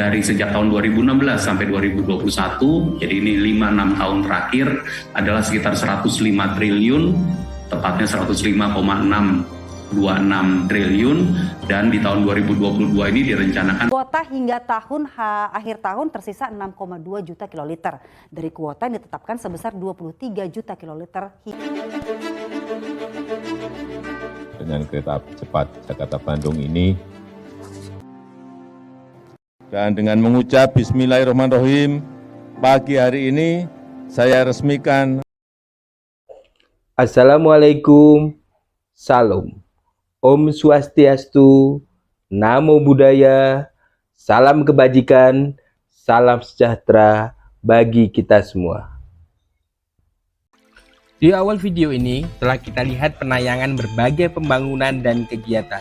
dari sejak tahun 2016 sampai 2021, jadi ini 5-6 tahun terakhir adalah sekitar 105 triliun, tepatnya 105,626 triliun, dan di tahun 2022 ini direncanakan kuota hingga akhir tahun tersisa 6,2 juta kiloliter dari kuota yang ditetapkan sebesar 23 juta kiloliter. Dengan kereta cepat Jakarta-Bandung ini. Dan dengan mengucap Bismillahirrahmanirrahim, pagi hari ini saya resmikan. Assalamualaikum, Salam, Om Swastiastu, Namo Buddhaya, salam kebajikan, salam sejahtera bagi kita semua. Di awal video ini telah kita lihat penayangan berbagai pembangunan dan kegiatan.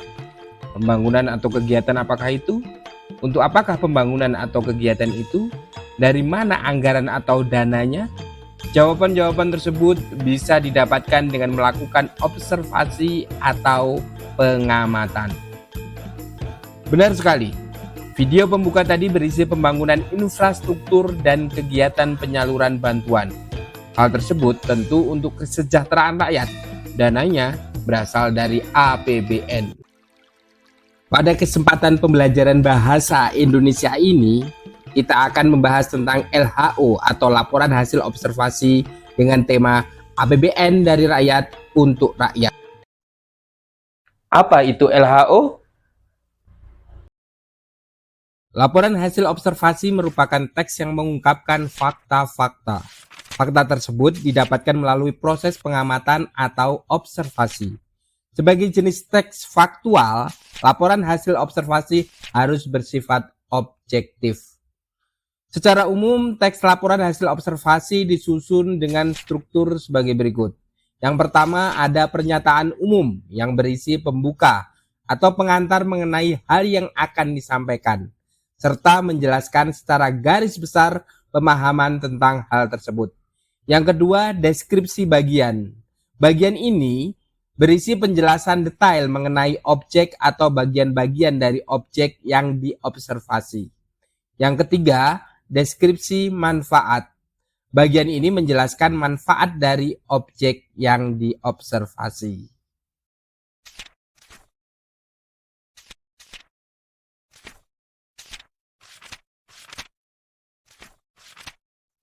Pembangunan atau kegiatan apakah itu? Untuk apakah pembangunan atau kegiatan itu? Dari mana anggaran atau dananya? Jawaban-jawaban tersebut bisa didapatkan dengan melakukan observasi atau pengamatan. Benar sekali, video pembuka tadi berisi pembangunan infrastruktur dan kegiatan penyaluran bantuan. Hal tersebut tentu untuk kesejahteraan rakyat. Dananya berasal dari APBN. Pada kesempatan pembelajaran bahasa Indonesia ini, kita akan membahas tentang LHO atau Laporan Hasil Observasi dengan tema APBN dari rakyat untuk rakyat. Apa itu LHO? Laporan hasil observasi merupakan teks yang mengungkapkan fakta-fakta. Fakta tersebut didapatkan melalui proses pengamatan atau observasi. Sebagai jenis teks faktual, laporan hasil observasi harus bersifat objektif. Secara umum, teks laporan hasil observasi disusun dengan struktur sebagai berikut. Yang pertama ada pernyataan umum yang berisi pembuka atau pengantar mengenai hal yang akan disampaikan, serta menjelaskan secara garis besar pemahaman tentang hal tersebut. Yang kedua, deskripsi bagian. Bagian ini berisi penjelasan detail mengenai objek atau bagian-bagian dari objek yang diobservasi. Yang ketiga, deskripsi manfaat. Bagian ini menjelaskan manfaat dari objek yang diobservasi.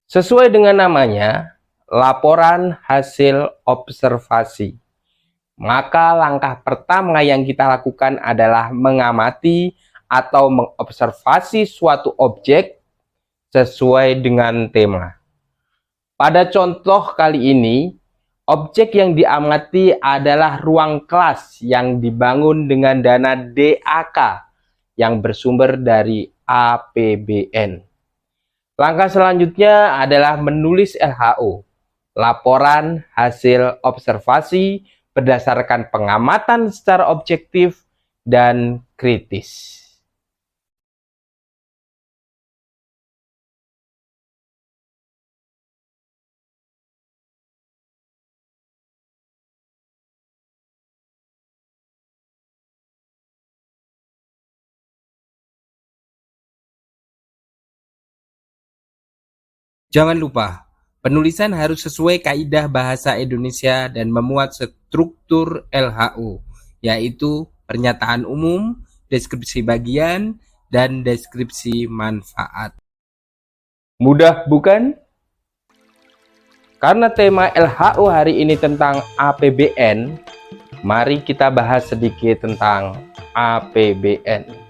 Sesuai dengan namanya, laporan hasil observasi. Maka langkah pertama yang kita lakukan adalah mengamati atau mengobservasi suatu objek sesuai dengan tema. Pada contoh kali ini, objek yang diamati adalah ruang kelas yang dibangun dengan dana DAK yang bersumber dari APBN. Langkah selanjutnya adalah menulis LHO, laporan hasil observasi berdasarkan pengamatan secara objektif dan kritis. Jangan lupa, penulisan harus sesuai kaidah bahasa Indonesia dan memuat struktur LHO, yaitu pernyataan umum, deskripsi bagian, dan deskripsi manfaat. Mudah bukan? Karena tema LHO hari ini tentang APBN, mari kita bahas sedikit tentang APBN.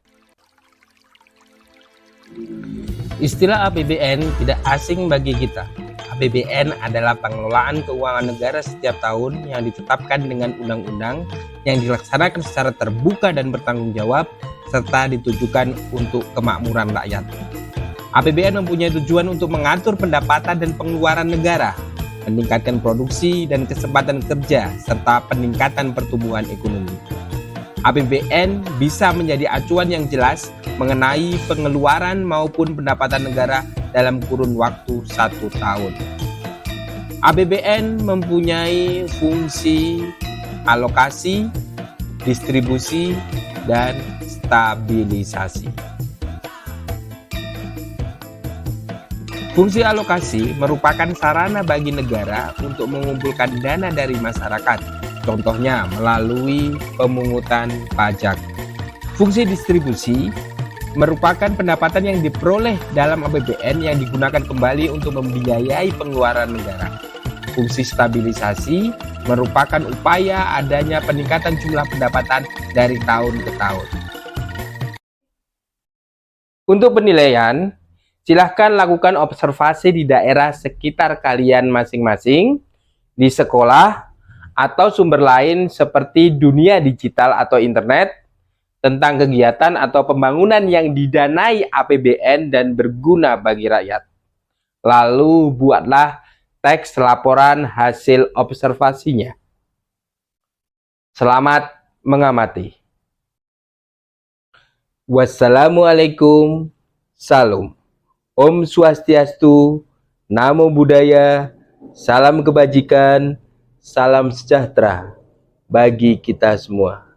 Istilah APBN tidak asing bagi kita. APBN adalah pengelolaan keuangan negara setiap tahun yang ditetapkan dengan undang-undang yang dilaksanakan secara terbuka dan bertanggung jawab serta ditujukan untuk kemakmuran rakyat. APBN mempunyai tujuan untuk mengatur pendapatan dan pengeluaran negara, meningkatkan produksi dan kesempatan kerja, serta peningkatan pertumbuhan ekonomi. APBN bisa menjadi acuan yang jelas mengenai pengeluaran maupun pendapatan negara dalam kurun waktu 1 tahun. APBN mempunyai fungsi alokasi, distribusi, dan stabilisasi. Fungsi alokasi merupakan sarana bagi negara untuk mengumpulkan dana dari masyarakat, contohnya melalui pemungutan pajak. Fungsi distribusi merupakan pendapatan yang diperoleh dalam APBN yang digunakan kembali untuk membiayai pengeluaran negara. Fungsi stabilisasi merupakan upaya adanya peningkatan jumlah pendapatan dari tahun ke tahun. Untuk penilaian, silahkan lakukan observasi di daerah sekitar kalian masing-masing, di sekolah, atau sumber lain seperti dunia digital atau internet, tentang kegiatan atau pembangunan yang didanai APBN dan berguna bagi rakyat. Lalu buatlah teks laporan hasil observasinya. Selamat mengamati. Wassalamualaikum, salam. Om Swastiastu, Namo Buddhaya, salam kebajikan, salam sejahtera bagi kita semua.